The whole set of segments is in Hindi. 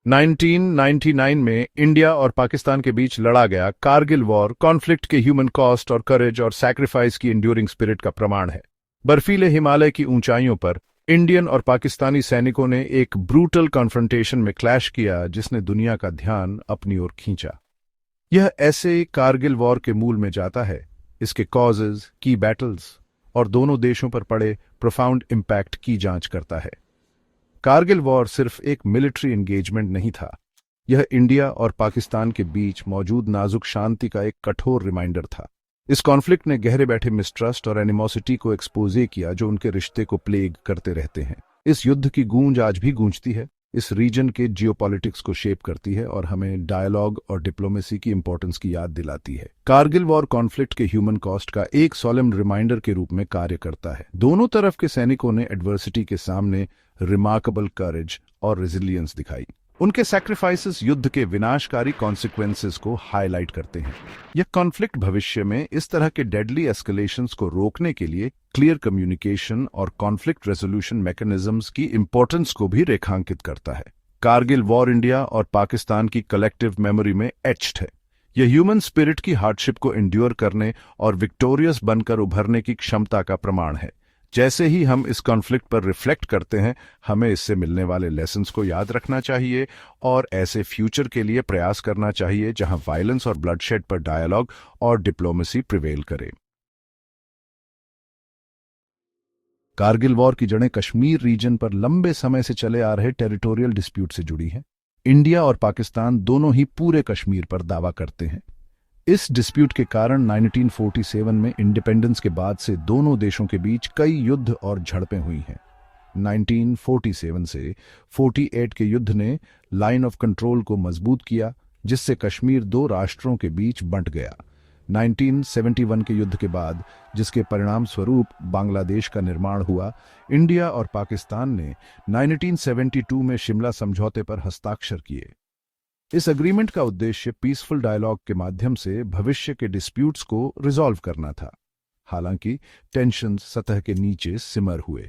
1999 में इंडिया और पाकिस्तान के बीच लड़ा गया कारगिल वॉर कॉन्फ्लिक्ट के ह्यूमन कॉस्ट और करेज और सैक्रिफाइस की इंड्यूरिंग स्पिरिट का प्रमाण है। बर्फीले हिमालय की ऊंचाइयों पर इंडियन और पाकिस्तानी सैनिकों ने एक ब्रूटल कॉन्फ्रंटेशन में क्लैश किया जिसने दुनिया का ध्यान अपनी ओर खींचा। यह ऐसे कारगिल वॉर के मूल में जाता है, इसके कॉजेज, की बैटल्स और दोनों देशों पर पड़े प्रोफाउंड इम्पैक्ट की जांच करता है। कारगिल वॉर सिर्फ एक मिलिट्री एंगेजमेंट नहीं था, यह इंडिया और पाकिस्तान के बीच मौजूद नाजुक शांति का एक कठोर रिमाइंडर था। इस कॉन्फ्लिक्ट ने गहरे बैठे मिसट्रस्ट और एनिमोसिटी को एक्सपोजे किया जो उनके रिश्ते को प्लेग करते रहते हैं। इस युद्ध की गूंज आज भी गूंजती है, इस रीजन के जियोपॉलिटिक्स को शेप करती है और हमें डायलॉग और डिप्लोमेसी की इंपॉर्टेंस की याद दिलाती है। कारगिल वॉर कॉन्फ्लिक्ट के ह्यूमन कॉस्ट का एक सॉलेम रिमाइंडर के रूप में कार्य करता है। दोनों तरफ के सैनिकों ने एडवर्सिटी के सामने रिमार्केबल करेज और रेजिलियंस दिखाई। उनके सैक्रिफाइसेस युद्ध के विनाशकारी कॉन्सिक्वेंसेस को हाईलाइट करते हैं। यह कॉन्फ्लिक्ट भविष्य में इस तरह के डेडली एस्केलेशंस को रोकने के लिए क्लियर कम्युनिकेशन और कॉन्फ्लिक्ट रेजोल्यूशन मैकेनिज्म्स की इंपॉर्टेंस को भी रेखांकित करता है। कारगिल वॉर इंडिया और पाकिस्तान की कलेक्टिव मेमोरी में एच्ड है। यह ह्यूमन स्पिरिट की हार्डशिप को एंड्योर करने और विक्टोरियस बनकर उभरने की क्षमता का प्रमाण है। जैसे ही हम इस कॉन्फ्लिक्ट पर रिफ्लेक्ट करते हैं, हमें इससे मिलने वाले लेसन्स को याद रखना चाहिए और ऐसे फ्यूचर के लिए प्रयास करना चाहिए जहां वायलेंस और ब्लडशेड पर डायलॉग और डिप्लोमेसी प्रिवेल करे। कारगिल वॉर की जड़ें कश्मीर रीजन पर लंबे समय से चले आ रहे टेरिटोरियल डिस्प्यूट से जुड़ी हैं। इंडिया और पाकिस्तान दोनों ही पूरे कश्मीर पर दावा करते हैं। इस डिस्प्यूट के कारण 1947 में इंडिपेंडेंस के बाद से दोनों देशों के बीच कई युद्ध और झड़पें हुई हैं। 1947 से 48 के युद्ध ने लाइन ऑफ कंट्रोल को मजबूत किया, जिससे कश्मीर दो राष्ट्रों के बीच बंट गया। 1971 के युद्ध के बाद, जिसके परिणाम स्वरूप बांग्लादेश का निर्माण हुआ, इंडिया और पाकिस्तान ने 1972 में शिमला समझौते पर हस्ताक्षर किए। इस एग्रीमेंट का उद्देश्य पीसफुल डायलॉग के माध्यम से भविष्य के डिस्प्यूट्स को रिजॉल्व करना था। हालांकि टेंशन्स सतह के नीचे सिमर हुए।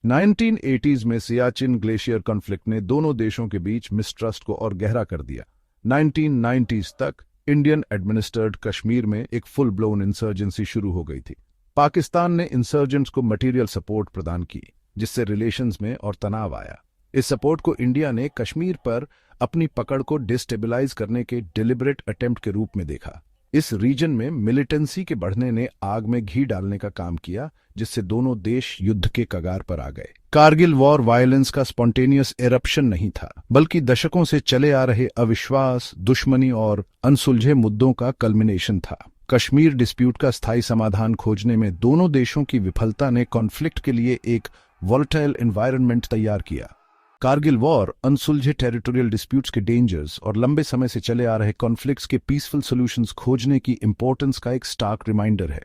1980s में सियाचिन ग्लेशियर कॉन्फ्लिक्ट ने दोनों देशों के बीच मिसट्रस्ट को और गहरा कर दिया। 1990s तक इंडियन एडमिनिस्ट्रेटेड कश्मीर में एक फुल ब्लोन इंसर्जेंसी शुरू हो गई थी। पाकिस्तान ने इंसर्जेंट्स को मटेरियल सपोर्ट प्रदान की, जिससे रिलेशंस में और तनाव आया। इस सपोर्ट को इंडिया ने कश्मीर पर अपनी पकड़ को डिस्टेबलाइज करने के डिलिबरेट अटेम्प्ट के रूप में देखा। इस रीजन में मिलिटेंसी के बढ़ने ने आग में घी डालने का काम किया, जिससे दोनों देश युद्ध के कगार पर आ गए। कारगिल वॉर वायलेंस का स्पॉन्टेनियस एरप्शन नहीं था, बल्कि दशकों से चले आ रहे अविश्वास, दुश्मनी और अनसुलझे मुद्दों का कल्मिनेशन था। कश्मीर डिस्प्यूट का स्थायी समाधान खोजने में दोनों देशों की विफलता ने कॉन्फ्लिक्ट के लिए एक वॉलेटाइल एनवायरनमेंट तैयार किया। कारगिल वॉर अनसुलझे टेरिटोरियल डिस्प्यूट्स के डेंजर्स और लंबे समय से चले आ रहे कॉन्फ्लिक्ट्स के पीसफुल सॉल्यूशंस खोजने की इंपॉर्टेंस का एक स्टार्क रिमाइंडर है।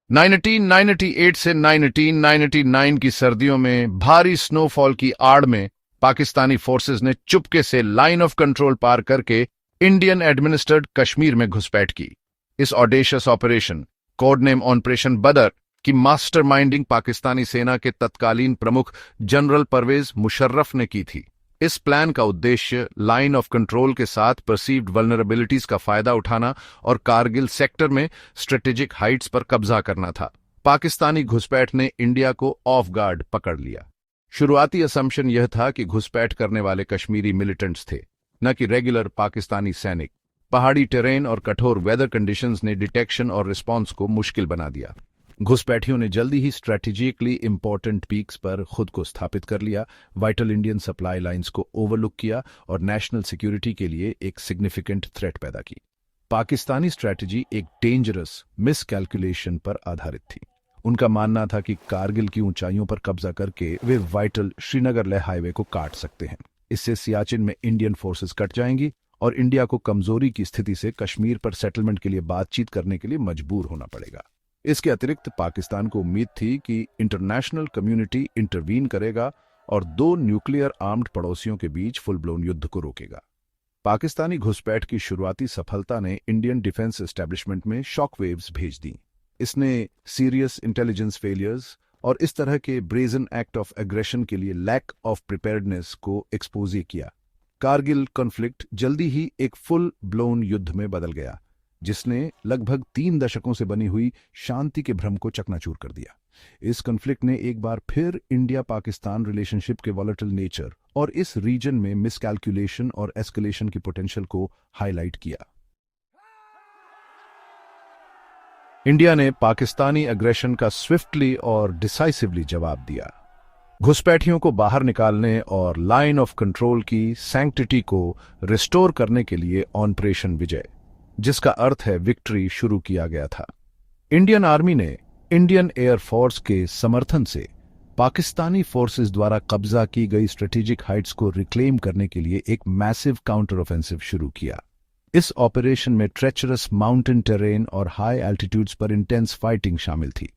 1998 से 1999 की सर्दियों में भारी स्नोफॉल की आड़ में पाकिस्तानी फोर्सेस ने चुपके से लाइन ऑफ कंट्रोल पार करके इंडियन एडमिनिस्ट्रेटेड कश्मीर में घुसपैठ की। इस audacious operation, code name operation बदर, की मास्टरमाइंडिंग पाकिस्तानी सेना के तत्कालीन प्रमुख जनरल परवेज मुशर्रफ ने की थी। इस प्लान का उद्देश्य लाइन ऑफ कंट्रोल के साथ परसीव्ड वल्नरेबिलिटीज का फायदा उठाना और कारगिल सेक्टर में स्ट्रेटेजिक हाइट्स पर कब्जा करना था। पाकिस्तानी घुसपैठ ने इंडिया को ऑफ गार्ड पकड़ लिया। शुरुआती असम्पशन यह था कि घुसपैठ करने वाले कश्मीरी मिलिटेंट्स थे, न कि रेगुलर पाकिस्तानी सैनिक। पहाड़ी टेरेन और कठोर वेदर कंडीशंस ने डिटेक्शन और रिस्पॉन्स को मुश्किल बना दिया। घुसपैठियों ने जल्दी ही स्ट्रेटेजिकली इंपॉर्टेंट पीक्स पर खुद को स्थापित कर लिया, वाइटल इंडियन सप्लाई लाइंस को ओवरलुक किया और नेशनल सिक्योरिटी के लिए एक सिग्निफिकेंट थ्रेट पैदा की। पाकिस्तानी स्ट्रेटजी एक डेंजरस मिसकैलकुलेशन पर आधारित थी। उनका मानना था कि कारगिल की ऊंचाइयों पर कब्जा करके वे वाइटल श्रीनगर लेह हाईवे को काट सकते हैं। इससे सियाचिन में इंडियन फोर्सेस कट जाएंगी और इंडिया को कमजोरी की स्थिति से कश्मीर पर सेटलमेंट के लिए बातचीत करने के लिए मजबूर होना पड़ेगा। इसके अतिरिक्त पाकिस्तान को उम्मीद थी कि इंटरनेशनल कम्युनिटी इंटरवीन करेगा और दो न्यूक्लियर आर्म्ड पड़ोसियों के बीच फुल ब्लोन युद्ध को रोकेगा। पाकिस्तानी घुसपैठ की शुरुआती सफलता ने इंडियन डिफेंस एस्टेब्लिशमेंट में शॉक वेव्स भेज दी। इसने सीरियस इंटेलिजेंस फेलियर्स और इस तरह के ब्रेजन एक्ट ऑफ एग्रेशन के लिए लैक ऑफ प्रिपेयर्डनेस को एक्सपोज किया। कारगिल कॉन्फ्लिक्ट जल्दी ही एक फुल ब्लोन युद्ध में बदल गया, जिसने लगभग 3 दशकों से बनी हुई शांति के भ्रम को चकनाचूर कर दिया। इस कॉन्फ्लिक्ट ने एक बार फिर इंडिया पाकिस्तान रिलेशनशिप के वॉलेटाइल नेचर और इस रीजन में मिसकैलकुलेशन और एस्केलेशन की पोटेंशियल को हाईलाइट किया। इंडिया ने पाकिस्तानी अग्रेशन का स्विफ्टली और डिसाइसिवली जवाब दिया। घुसपैठियों को बाहर निकालने और लाइन ऑफ कंट्रोल की सैंक्टिटी को रिस्टोर करने के लिए ऑपरेशन विजय, जिसका अर्थ है विक्ट्री, शुरू किया गया था। इंडियन आर्मी ने इंडियन एयर फोर्स के समर्थन से पाकिस्तानी फोर्सेस द्वारा कब्जा की गई स्ट्रेटेजिक हाइट्स को रिक्लेम करने के लिए एक मैसिव काउंटर ऑफेंसिव शुरू किया। इस ऑपरेशन में ट्रेचरस माउंटेन टेरेन और हाई एल्टीट्यूड्स पर इंटेंस फाइटिंग शामिल थी।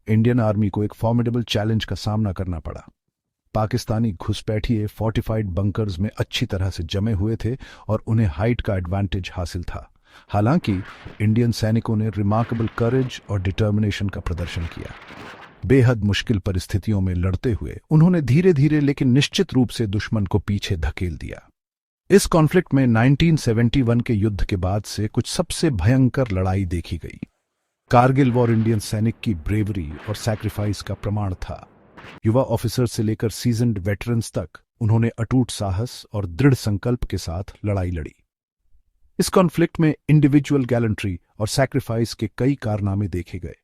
इंडियन आर्मी को एक फॉर्मिडेबल चैलेंज का सामना करना पड़ा। पाकिस्तानी घुसपैठिए फोर्टिफाइड बंकर्स में अच्छी तरह से जमे हुए थे और उन्हें हाइट का एडवांटेज हासिल था। हालांकि इंडियन सैनिकों ने रिमार्केबल करेज और डिटर्मिनेशन का प्रदर्शन किया। बेहद मुश्किल परिस्थितियों में लड़ते हुए उन्होंने धीरे धीरे लेकिन निश्चित रूप से दुश्मन को पीछे धकेल दिया। इस कॉन्फ्लिक्ट में 1971 के युद्ध के बाद से कुछ सबसे भयंकर लड़ाई देखी गई। कारगिल वॉर इंडियन सैनिक की ब्रेवरी और सैक्रिफाइस का प्रमाण था। युवा ऑफिसर से लेकर सीजन्ड वेटरन्स तक उन्होंने अटूट साहस और दृढ़ संकल्प के साथ लड़ाई लड़ी। इस कॉन्फ्लिक्ट में इंडिविजुअल गैलेंट्री और सैक्रिफाइस के कई कारनामे देखे गए।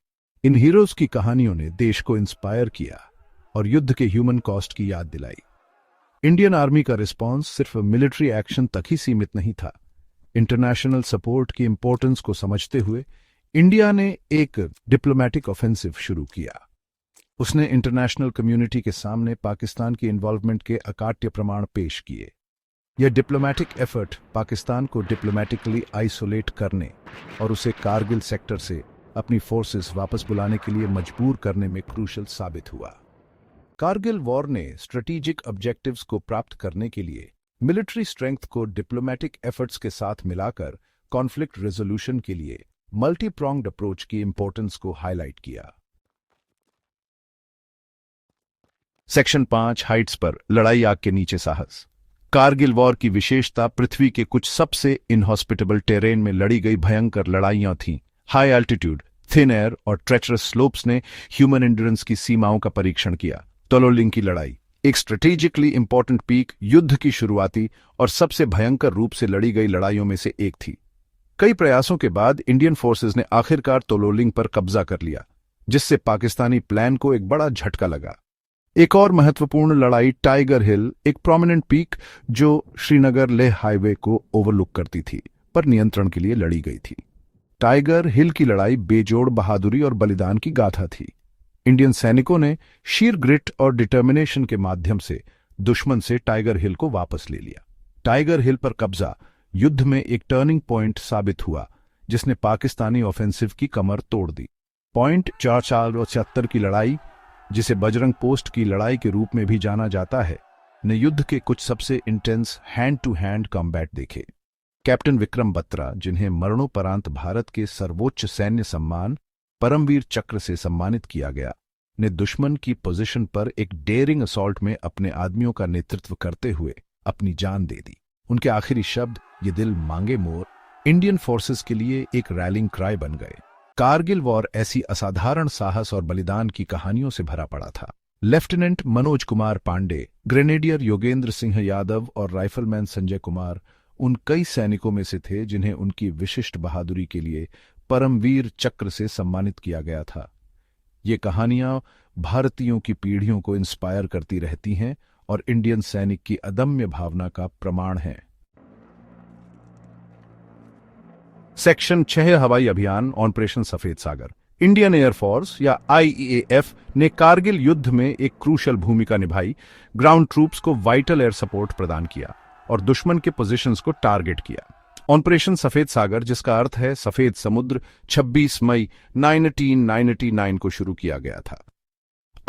इन हीरोज की कहानियों ने देश को इंस्पायर किया और युद्ध के ह्यूमन कॉस्ट की याद दिलाई। इंडियन आर्मी का रिस्पांस सिर्फ मिलिट्री एक्शन तक ही सीमित नहीं था। इंटरनेशनल सपोर्ट की इंपॉर्टेंस को समझते हुए इंडिया ने एक डिप्लोमेटिक ऑफेंसिव शुरू किया। उसने इंटरनेशनल कम्युनिटी के सामने पाकिस्तान की इन्वॉल्वमेंट के अकाट्य प्रमाण पेश किए। यह डिप्लोमेटिक एफर्ट पाकिस्तान को डिप्लोमेटिकली आइसोलेट करने और उसे कारगिल सेक्टर से अपनी फोर्सेस वापस बुलाने के लिए मजबूर करने में क्रूशल साबित हुआ। कारगिल वॉर ने स्ट्रेटेजिक ऑब्जेक्टिव्स को प्राप्त करने के लिए मिलिट्री स्ट्रेंथ को डिप्लोमेटिक एफर्ट्स के साथ मिलाकर कॉन्फ्लिक्ट रेजोल्यूशन के लिए मल्टी प्रोंग्ड अप्रोच की इंपॉर्टेंस को हाईलाइट किया। सेक्शन 5 हाइट्स पर लड़ाई आग के नीचे साहस। कारगिल वॉर की विशेषता पृथ्वी के कुछ सबसे इनहॉस्पिटेबल टेरेन में लड़ी गई भयंकर लड़ाइयां थीं। हाई एल्टीट्यूड, थिन एयर और ट्रेचरस स्लोप्स ने ह्यूमन एंड्योरेंस की सीमाओं का परीक्षण किया। तोलोलिंग की लड़ाई, एक स्ट्रेटेजिकली इंपॉर्टेंट पीक, युद्ध की शुरुआती और सबसे भयंकर रूप से लड़ी गई लड़ाइयों में से एक थी। कई प्रयासों के बाद इंडियन फोर्सेस ने आखिरकार तोलोलिंग पर कब्जा कर लिया, जिससे पाकिस्तानी प्लान को एक बड़ा झटका लगा। एक और महत्वपूर्ण लड़ाई टाइगर हिल, एक प्रोमिनेंट पीक जो श्रीनगर लेह हाईवे को ओवरलुक करती थी, पर नियंत्रण के लिए लड़ी गई थी। टाइगर हिल की लड़ाई बेजोड़ बहादुरी और बलिदान की गाथा थी। इंडियन सैनिकों ने शीर ग्रिट और डिटर्मिनेशन के माध्यम से दुश्मन से टाइगर हिल को वापस ले लिया। टाइगर हिल पर कब्जा युद्ध में एक टर्निंग पॉइंट साबित हुआ, जिसने पाकिस्तानी ऑफेंसिव की कमर तोड़ दी। पॉइंट 476 की लड़ाई, जिसे बजरंग पोस्ट की लड़ाई के रूप में भी जाना जाता है, ने युद्ध के कुछ सबसे intense hand to hand combat देखे। कैप्टन विक्रम बत्रा, जिन्हें मरणोपरांत भारत के सर्वोच्च सैन्य सम्मान परमवीर चक्र से सम्मानित किया गया, ने दुश्मन की पोजीशन पर एक डेयरिंग असॉल्ट में अपने आदमियों का नेतृत्व करते हुए अपनी जान दे दी। उनके आखिरी शब्द, ये दिल मांगे मोर, इंडियन फोर्सेस के लिए एक रैलिंग क्राई बन गए। कारगिल वॉर ऐसी असाधारण साहस और बलिदान की कहानियों से भरा पड़ा था। लेफ्टिनेंट मनोज कुमार पांडे, ग्रेनेडियर योगेंद्र सिंह यादव और राइफलमैन संजय कुमार उन कई सैनिकों में से थे जिन्हें उनकी विशिष्ट बहादुरी के लिए परमवीर चक्र से सम्मानित किया गया था। ये कहानियां भारतीयों की पीढ़ियों को इंस्पायर करती रहती हैं और इंडियन सैनिक की अदम्य भावना का प्रमाण है। सेक्शन 6 हवाई अभियान ऑपरेशन सफेद सागर। इंडियन एयरफोर्स या IAF ने कारगिल युद्ध में एक क्रूशल भूमिका निभाई, ग्राउंड ट्रूप्स को वाइटल एयर सपोर्ट प्रदान किया और दुश्मन के पोजीशंस को टारगेट किया। ऑपरेशन सफेद सागर, जिसका अर्थ है सफेद समुद्र, 26 मई 1999 को शुरू किया गया था।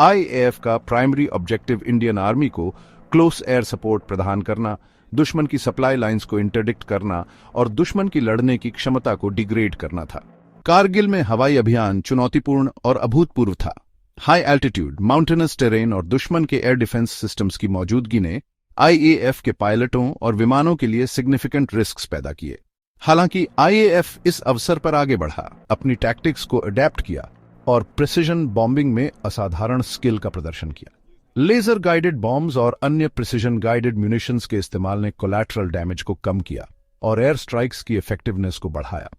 IAF का प्राइमरी ऑब्जेक्टिव इंडियन आर्मी को क्लोज एयर सपोर्ट प्रदान करना, दुश्मन की सप्लाई लाइंस को इंटरडिक्ट करना और दुश्मन की लड़ने की क्षमता को डिग्रेड करना था। कारगिल में हवाई अभियान चुनौतीपूर्ण और अभूतपूर्व था। हाई एल्टीट्यूड, माउंटेनस टेरेन और दुश्मन के एयर डिफेंस सिस्टम्स की मौजूदगी ने आईएएफ के पायलटों और विमानों के लिए सिग्निफिकेंट रिस्क्स पैदा किए। हालांकि आईएएफ इस अवसर पर आगे बढ़ा, अपनी टैक्टिक्स को अडेप्ट किया और प्रिसिजन बॉम्बिंग में असाधारण स्किल का प्रदर्शन किया। लेजर गाइडेड बॉम्ब्स और अन्य प्रिसिजन गाइडेड म्यूनिशंस के इस्तेमाल ने कोलैटरल डैमेज को कम किया और एयर स्ट्राइक्स की इफेक्टिवनेस को बढ़ाया।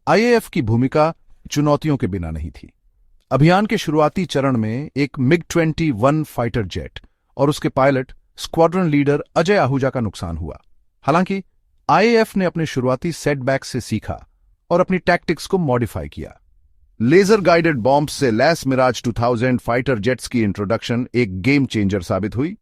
आईएएफ की भूमिका चुनौतियों के बिना नहीं थी। अभियान के शुरुआती चरण में एक मिग-21 फाइटर जेट और उसके pilot squadron leader Ajay Ahuja का नुकसान हुआ। हालांकि आईएएफ ने अपने शुरुआती सेटबैक से सीखा और अपनी टैक्टिक्स को मॉडिफाई किया। लेजर गाइडेड बॉम्ब से लैस मिराज 2000 फाइटर जेट्स की इंट्रोडक्शन एक गेम चेंजर साबित हुई।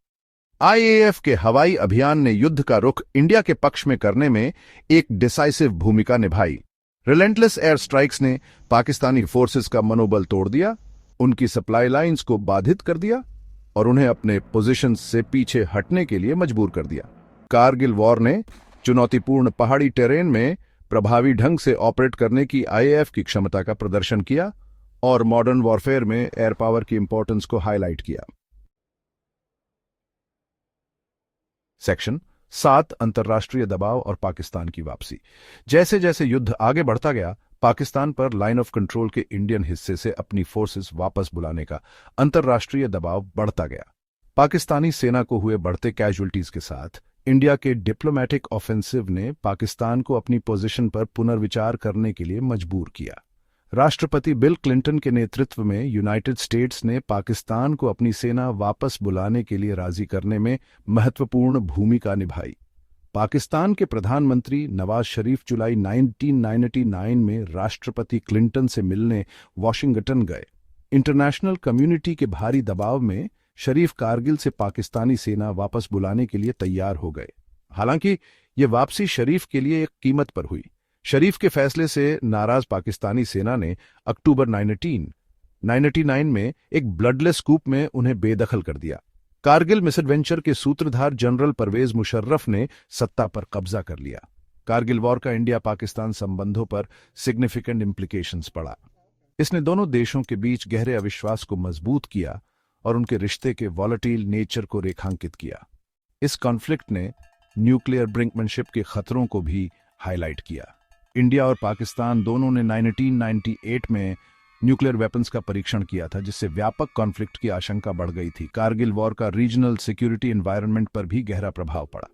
आईएएफ के हवाई अभियान ने युद्ध का रुख इंडिया के पक्ष में करने में एक डिसाइसिव भूमिका निभाई। रिलेंटलेस एयर स्ट्राइक्स ने पाकिस्तानी फोर्सेस का मनोबल तोड़ दिया, उनकी सप्लाई लाइंस को बाधित कर दिया और उन्हें अपने पोजीशंस से पीछे हटने के लिए मजबूर कर दिया। कारगिल वॉर ने चुनौतीपूर्ण पहाड़ी टेरेन में प्रभावी ढंग से ऑपरेट करने की आईएएफ की क्षमता का प्रदर्शन किया और मॉडर्न वॉरफेयर में एयर पावर की इंपॉर्टेंस को हाईलाइट किया। सेक्शन 7, अंतर्राष्ट्रीय दबाव और पाकिस्तान की वापसी। जैसे जैसे युद्ध आगे बढ़ता गया, पाकिस्तान पर लाइन ऑफ कंट्रोल के इंडियन हिस्से से अपनी फोर्सेस वापस बुलाने का अंतर्राष्ट्रीय दबाव बढ़ता गया। पाकिस्तानी सेना को हुए बढ़ते कैजुअल्टीज के साथ इंडिया के डिप्लोमैटिक ऑफेंसिव ने पाकिस्तान को अपनी पोजीशन पर पुनर्विचार करने के लिए मजबूर किया। राष्ट्रपति बिल क्लिंटन के नेतृत्व में यूनाइटेड स्टेट्स ने पाकिस्तान को अपनी सेना वापस बुलाने के लिए राजी करने में महत्वपूर्ण भूमिका निभाई। पाकिस्तान के प्रधानमंत्री नवाज शरीफ जुलाई 1999 में राष्ट्रपति क्लिंटन से मिलने वॉशिंगटन गए। इंटरनेशनल कम्युनिटी के भारी दबाव में शरीफ कारगिल से पाकिस्तानी सेना वापस बुलाने के लिए तैयार हो गए। हालांकि ये वापसी शरीफ के लिए एक कीमत पर हुई। शरीफ के फैसले से नाराज पाकिस्तानी सेना ने अक्टूबर 1999 में एक ब्लडलेस कूप में उन्हें बेदखल कर दिया। कारगिल मिसएडवेंचर के सूत्रधार जनरल परवेज मुशर्रफ ने सत्ता पर कब्जा कर लिया। कारगिल वॉर का इंडिया पाकिस्तान संबंधों पर सिग्निफिकेंट इम्प्लीकेशंस पड़ा। इसने दोनों देशों के बीच गहरे अविश्वास को मजबूत किया और उनके रिश्ते के वॉलेटाइल नेचर को रेखांकित किया। इस कॉन्फ्लिक्ट ने न्यूक्लियर ब्रिंकमैनशिप के खतरों को भी हाईलाइट किया। इंडिया और पाकिस्तान दोनों ने 1998 में न्यूक्लियर वेपन्स का परीक्षण किया था, जिससे व्यापक कॉन्फ्लिक्ट की आशंका बढ़ गई थी। कारगिल वॉर का रीजनल सिक्योरिटी एनवायरनमेंट पर भी गहरा प्रभाव पड़ा।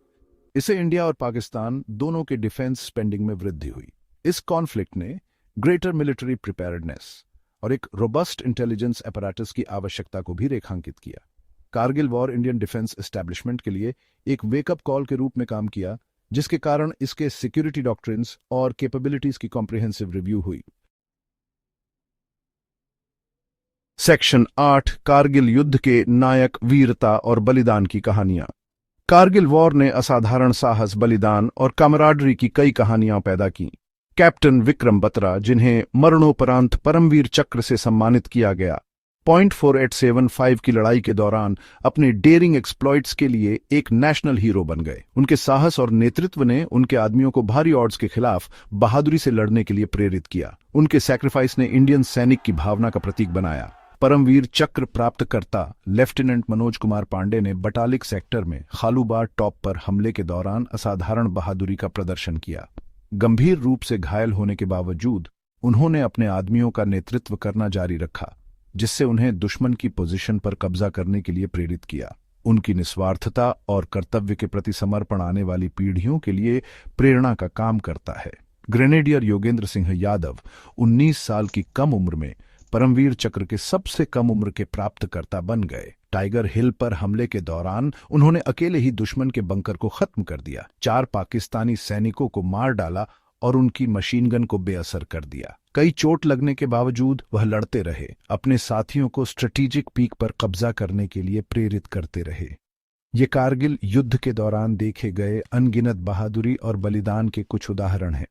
इससे इंडिया और पाकिस्तान दोनों के डिफेंस स्पेंडिंग में वृद्धि हुई। इस कॉन्फ्लिक्ट ने ग्रेटर मिलिट्री प्रिपेयर्डनेस और एक रोबस्ट इंटेलिजेंस अपैरेटस की आवश्यकता को भी रेखांकित किया। Kargil war Indian defence establishment के लिए एक वेकअप कॉल के रूप में काम किया, जिसके कारण इसके सिक्योरिटी डॉक्ट्रिन्स और कैपेबिलिटीज की कॉम्प्रिहेंसिव रिव्यू हुई। सेक्शन 8, कारगिल युद्ध के नायक, वीरता और बलिदान की कहानियां। कारगिल वॉर ने असाधारण साहस, बलिदान और कामराडरी की कई कहानियां पैदा की। कैप्टन विक्रम बत्रा, जिन्हें मरणोपरांत परमवीर चक्र से सम्मानित किया गया, पॉइंट 4875 की लड़ाई के दौरान अपने डेयरिंग एक्सप्लॉइट्स के लिए एक नेशनल हीरो बन गए। उनके साहस और नेतृत्व ने उनके आदमियों को भारी ऑड्स के खिलाफ बहादुरी से लड़ने के लिए प्रेरित किया। उनके सैक्रिफाइस ने इंडियन सैनिक की भावना का प्रतीक बनाया। परमवीर चक्र प्राप्तकर्ता लेफ्टिनेंट मनोज कुमार पांडे ने बटालिक सेक्टर में खालूबार टॉप पर हमले के दौरान असाधारण बहादुरी का प्रदर्शन किया। गंभीर रूप से घायल होने के बावजूद उन्होंने अपने आदमियों का नेतृत्व करना जारी रखा, जिससे उन्हें दुश्मन की पोजीशन पर कब्जा करने के लिए प्रेरित किया। उनकी निस्वार्थता और कर्तव्य के प्रति समर्पण आने वाली पीढ़ियों के लिए प्रेरणा का काम करता है। ग्रेनेडियर योगेंद्र सिंह यादव 19 साल की कम उम्र में परमवीर चक्र के सबसे कम उम्र के प्राप्तकर्ता बन गए। टाइगर हिल पर हमले के दौरान उन्होंने अकेले ही दुश्मन के बंकर को खत्म कर दिया, 4 पाकिस्तानी सैनिकों को मार डाला और उनकी मशीन गन को बेअसर कर दिया। कई चोट लगने के बावजूद वह लड़ते रहे, अपने साथियों को स्ट्रेटेजिक पीक पर कब्जा करने के लिए प्रेरित करते रहे। ये कारगिल युद्ध के दौरान देखे गए अनगिनत बहादुरी और बलिदान के कुछ उदाहरण हैं।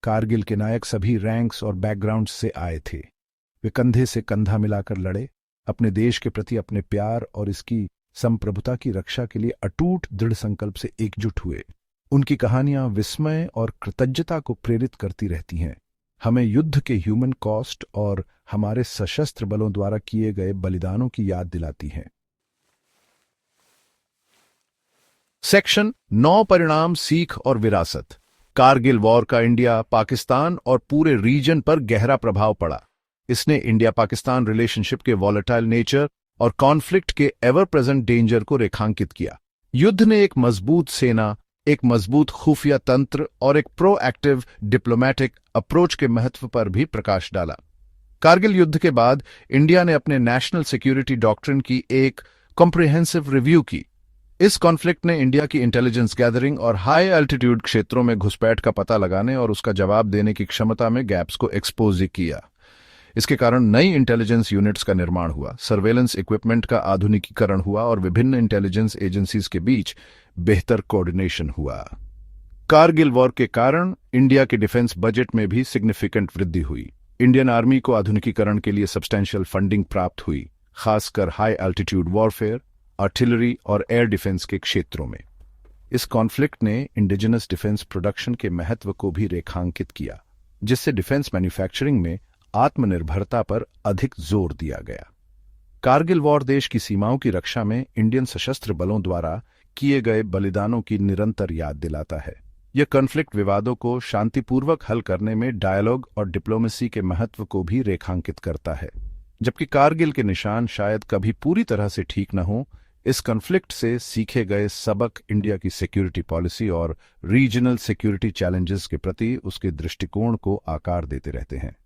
कारगिल के नायक सभी रैंक्स और बैकग्राउंड्स से आए थे। वे कंधे से कंधा मिलाकर लड़े, अपने देश के प्रति अपने प्यार और इसकी संप्रभुता की रक्षा के लिए अटूट दृढ़ संकल्प से एकजुट हुए। उनकी कहानियां विस्मय और कृतज्ञता को प्रेरित करती रहती हैं, हमें युद्ध के ह्यूमन कॉस्ट और हमारे सशस्त्र बलों द्वारा किए गए बलिदानों की याद दिलाती हैं। सेक्शन 9 परिणाम, सीख और विरासत। कारगिल वॉर का इंडिया, पाकिस्तान और पूरे रीजन पर गहरा प्रभाव पड़ा। इसने इंडिया पाकिस्तान रिलेशनशिप के वॉलेटाइल नेचर और कॉन्फ्लिक्ट के एवर प्रेजेंट डेंजर को रेखांकित किया। युद्ध ने एक मजबूत सेना, एक मजबूत खुफिया तंत्र और एक प्रोएक्टिव डिप्लोमैटिक अप्रोच के महत्व पर भी प्रकाश डाला। कारगिल युद्ध के बाद इंडिया ने अपने नेशनल सिक्योरिटी डॉक्ट्रिन की एक कॉम्प्रिहेंसिव रिव्यू की। इस कॉन्फ्लिक्ट ने इंडिया की इंटेलिजेंस गैदरिंग और हाई एल्टीट्यूड क्षेत्रों में घुसपैठ का पता लगाने और उसका जवाब देने की क्षमता में गैप्स को एक्सपोज किया। इसके कारण नई इंटेलिजेंस यूनिट्स का निर्माण हुआ, सर्वेलेंस इक्विपमेंट का आधुनिकीकरण हुआ और विभिन्न इंटेलिजेंस एजेंसीज के बीच बेहतर कोऑर्डिनेशन हुआ। कारगिल वॉर के कारण इंडिया के डिफेंस बजट में भी सिग्निफिकेंट वृद्धि हुई। इंडियन आर्मी को आधुनिकीकरण के लिए सब्सटैंशियल फंडिंग प्राप्त हुई, खासकर हाई एल्टीट्यूड वॉरफेयर, आर्टिलरी और एयर डिफेंस के क्षेत्रों में। इस कॉन्फ्लिक्ट ने इंडिजिनस डिफेंस प्रोडक्शन के महत्व को भी रेखांकित किया, जिससे डिफेंस मैन्युफैक्चरिंग में आत्मनिर्भरता पर अधिक जोर दिया गया। कारगिल वॉर देश की सीमाओं की रक्षा में इंडियन सशस्त्र बलों द्वारा किए गए बलिदानों की निरंतर याद दिलाता है। यह कॉन्फ्लिक्ट विवादों को शांतिपूर्वक हल करने में डायलॉग और डिप्लोमेसी के महत्व को भी रेखांकित करता है। जबकि कारगिल के निशान शायद कभी पूरी तरह से ठीक न हो, इस कॉन्फ्लिक्ट से सीखे गए सबक इंडिया की सिक्योरिटी पॉलिसी और रीजनल सिक्योरिटी चैलेंजेस के प्रति उसके दृष्टिकोण को आकार देते रहते हैं।